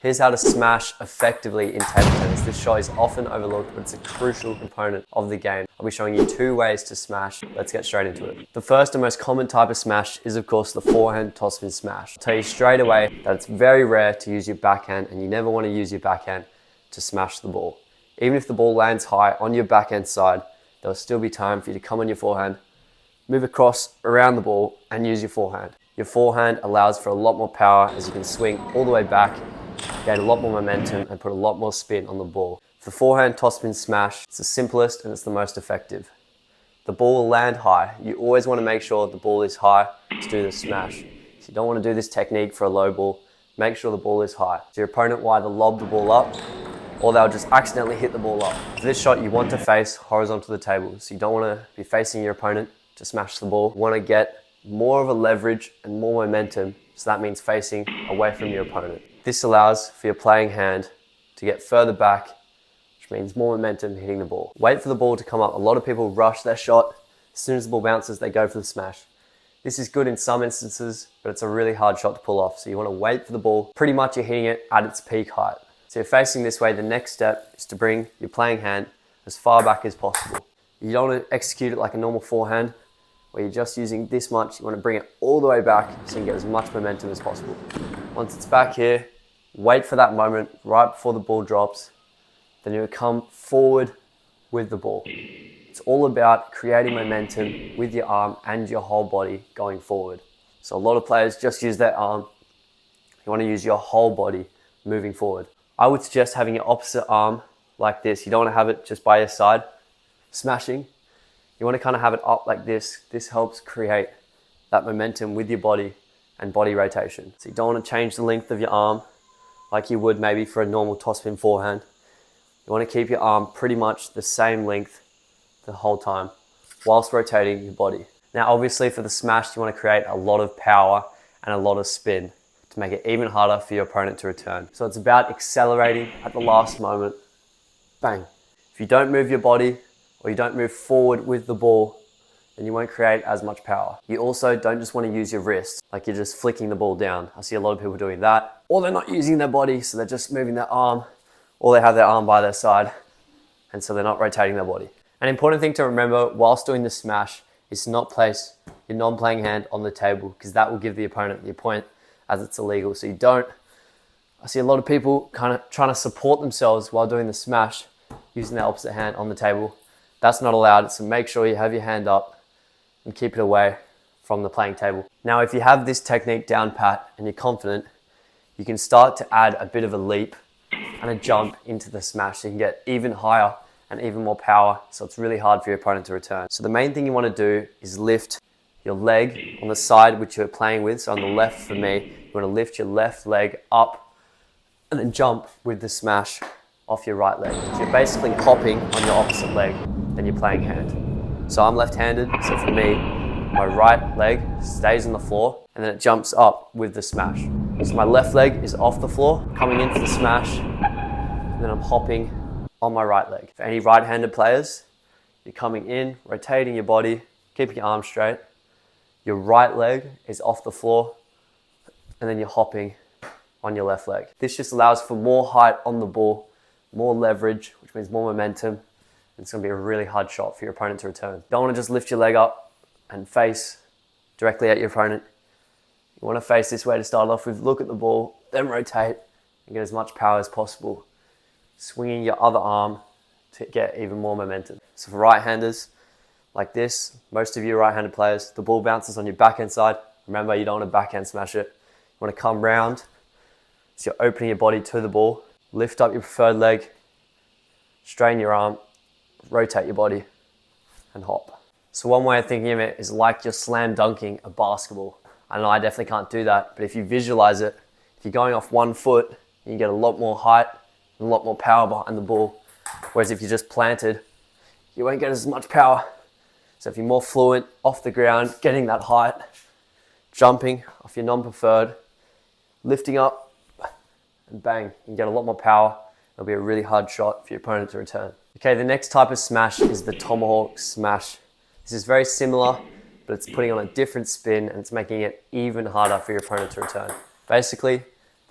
Here's how to smash effectively in table tennis. This shot is often overlooked, but it's a crucial component of the game. I'll be showing you 2 ways to smash. Let's get straight into it. The first and most common type of smash is of course the forehand topspin smash. I'll tell you straight away that it's very rare to use your backhand, and you never want to use your backhand to smash the ball. Even if the ball lands high on your backhand side, there'll still be time for you to come on your forehand, move across around the ball and use your forehand. Your forehand allows for a lot more power as you can swing all the way back, gain a lot more momentum and put a lot more spin on the ball. For forehand topspin smash, it's the simplest and it's the most effective. The ball will land high. You always want to make sure the ball is high to do the smash. So you don't want to do this technique for a low ball. Make sure the ball is high. So your opponent will either lob the ball up or they'll just accidentally hit the ball up. For this shot, you want to face horizontal to the table. So you don't want to be facing your opponent to smash the ball. You want to get more of a leverage and more momentum. So that means facing away from your opponent. This allows for your playing hand to get further back, which means more momentum hitting the ball. Wait for the ball to come up. A lot of people rush their shot. As soon as the ball bounces, they go for the smash. This is good in some instances, but it's a really hard shot to pull off. So you want to wait for the ball. Pretty much you're hitting it at its peak height. So you're facing this way. The next step is to bring your playing hand as far back as possible. You don't want to execute it like a normal forehand, where you're just using this much. You want to bring it all the way back so you can get as much momentum as possible. Once it's back here, wait for that moment right before the ball drops. Then you come forward with the ball. It's all about creating momentum with your arm and your whole body going forward. So a lot of players just use their arm. You want to use your whole body moving forward. I would suggest having your opposite arm like this. You don't want to have it just by your side, smashing. You want to kind of have it up like this. This helps create that momentum with your body and body rotation. So you don't want to change the length of your arm like you would maybe for a normal topspin forehand. You want to keep your arm pretty much the same length the whole time whilst rotating your body. Now obviously for the smash, you want to create a lot of power and a lot of spin to make it even harder for your opponent to return. So it's about accelerating at the last moment. Bang. If you don't move your body or you don't move forward with the ball, then you won't create as much power. You also don't just want to use your wrist, like you're just flicking the ball down. I see a lot of people doing that. Or they're not using their body, so they're just moving their arm, or they have their arm by their side, and so they're not rotating their body. An important thing to remember whilst doing the smash is to not place your non-playing hand on the table, because that will give the opponent the point, as it's illegal. So you don't, I see a lot of people kind of trying to support themselves while doing the smash, using their opposite hand on the table. That's not allowed, so make sure you have your hand up and keep it away from the playing table. Now, if you have this technique down pat and you're confident, you can start to add a bit of a leap and a jump into the smash so you can get even higher and even more power, so it's really hard for your opponent to return. So the main thing you want to do is lift your leg on the side which you're playing with. So on the left for me, you want to lift your left leg up and then jump with the smash off your right leg. So you're basically hopping on your opposite leg than your playing hand. So I'm left-handed, so for me, my right leg stays on the floor and then it jumps up with the smash. So my left leg is off the floor, coming in for the smash, and then I'm hopping on my right leg. For any right-handed players, you're coming in, rotating your body, keeping your arms straight. Your right leg is off the floor, and then you're hopping on your left leg. This just allows for more height on the ball, more leverage, which means more momentum. It's going to be a really hard shot for your opponent to return. You don't want to just lift your leg up and face directly at your opponent. You want to face this way to start off with, look at the ball, then rotate and get as much power as possible. Swinging your other arm to get even more momentum. So for right-handers, like this, most of you right-handed players, the ball bounces on your backhand side. Remember, you don't want to backhand smash it. You want to come round, so you're opening your body to the ball. Lift up your preferred leg, strain your arm, rotate your body, and hop. So one way of thinking of it is like you're slam dunking a basketball. I know I definitely can't do that, but if you visualize it, if you're going off one foot, you can get a lot more height and a lot more power behind the ball. Whereas if you're just planted, you won't get as much power. So if you're more fluent off the ground, getting that height, jumping off your non-preferred, lifting up, and bang, you can get a lot more power. It'll be a really hard shot for your opponent to return. Okay, the next type of smash is the tomahawk smash. This is very similar, but it's putting on a different spin and it's making it even harder for your opponent to return. Basically,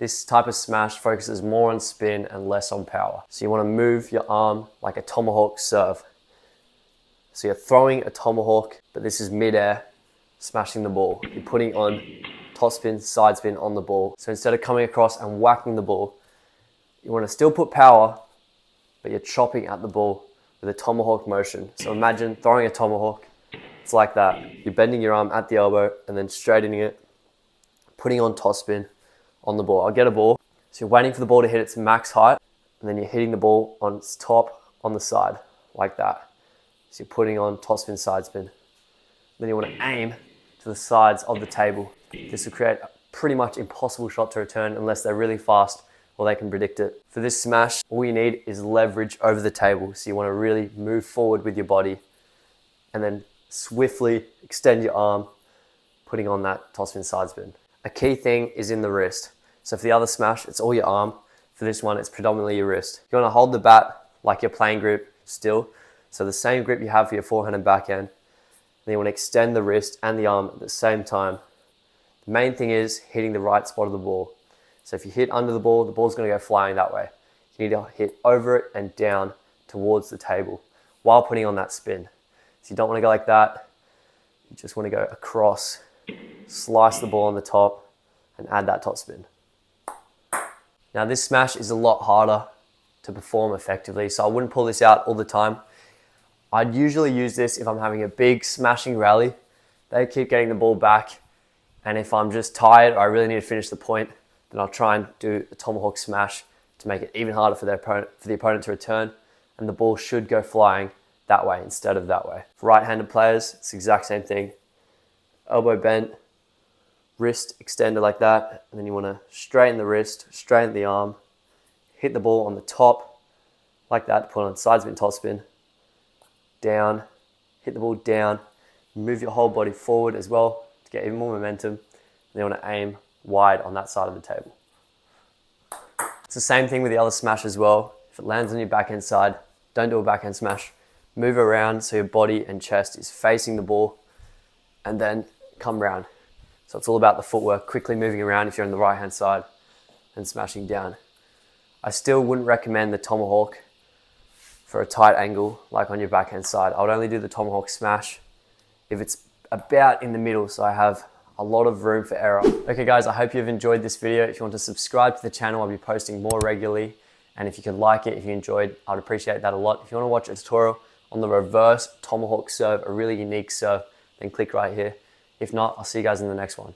This type of smash focuses more on spin and less on power. So you want to move your arm like a tomahawk serve. So you're throwing a tomahawk, but this is mid-air, smashing the ball. You're putting on topspin, side spin on the ball. So instead of coming across and whacking the ball, you want to still put power, but you're chopping at the ball with a tomahawk motion. So imagine throwing a tomahawk. It's like that. You're bending your arm at the elbow and then straightening it, putting on topspin on the ball. I'll get a ball. So you're waiting for the ball to hit its max height, and then you're hitting the ball on its top on the side, like that. So you're putting on topspin, side spin. Then you want to aim to the sides of the table. This will create a pretty much impossible shot to return unless they're really fast or they can predict it. For this smash, all you need is leverage over the table. So you want to really move forward with your body and then swiftly extend your arm, putting on that topspin, side spin. A key thing is in the wrist. So for the other smash, it's all your arm. For this one, it's predominantly your wrist. You want to hold the bat like your playing grip still. So the same grip you have for your forehand and backhand. Then you want to extend the wrist and the arm at the same time. The main thing is hitting the right spot of the ball. So if you hit under the ball's going to go flying that way. You need to hit over it and down towards the table while putting on that spin. So you don't want to go like that. You just want to go across, slice the ball on the top, and add that top spin. Now this smash is a lot harder to perform effectively, so I wouldn't pull this out all the time. I'd usually use this if I'm having a big smashing rally. They keep getting the ball back, and if I'm just tired or I really need to finish the point, then I'll try and do a tomahawk smash to make it even harder for the opponent to return, and the ball should go flying that way instead of that way. For right-handed players, it's the exact same thing. Elbow bent, wrist extended like that, and then you want to straighten the wrist, straighten the arm, hit the ball on the top like that, put on side spin, top spin, down, hit the ball down, move your whole body forward as well to get even more momentum, and then you want to aim wide on that side of the table. It's the same thing with the other smash as well. If it lands on your backhand side, don't do a backhand smash. Move around so your body and chest is facing the ball, and then come round. So it's all about the footwork, quickly moving around if you're on the right hand side and smashing down. I still wouldn't recommend the tomahawk for a tight angle like on your backhand side. I would only do the tomahawk smash if it's about in the middle, so I have a lot of room for error. Okay guys, I hope you've enjoyed this video. If you want to subscribe to the channel, I'll be posting more regularly. And if you could like it, if you enjoyed, I'd appreciate that a lot. If you want to watch a tutorial on the reverse tomahawk serve, a really unique serve, then click right here. If not, I'll see you guys in the next one.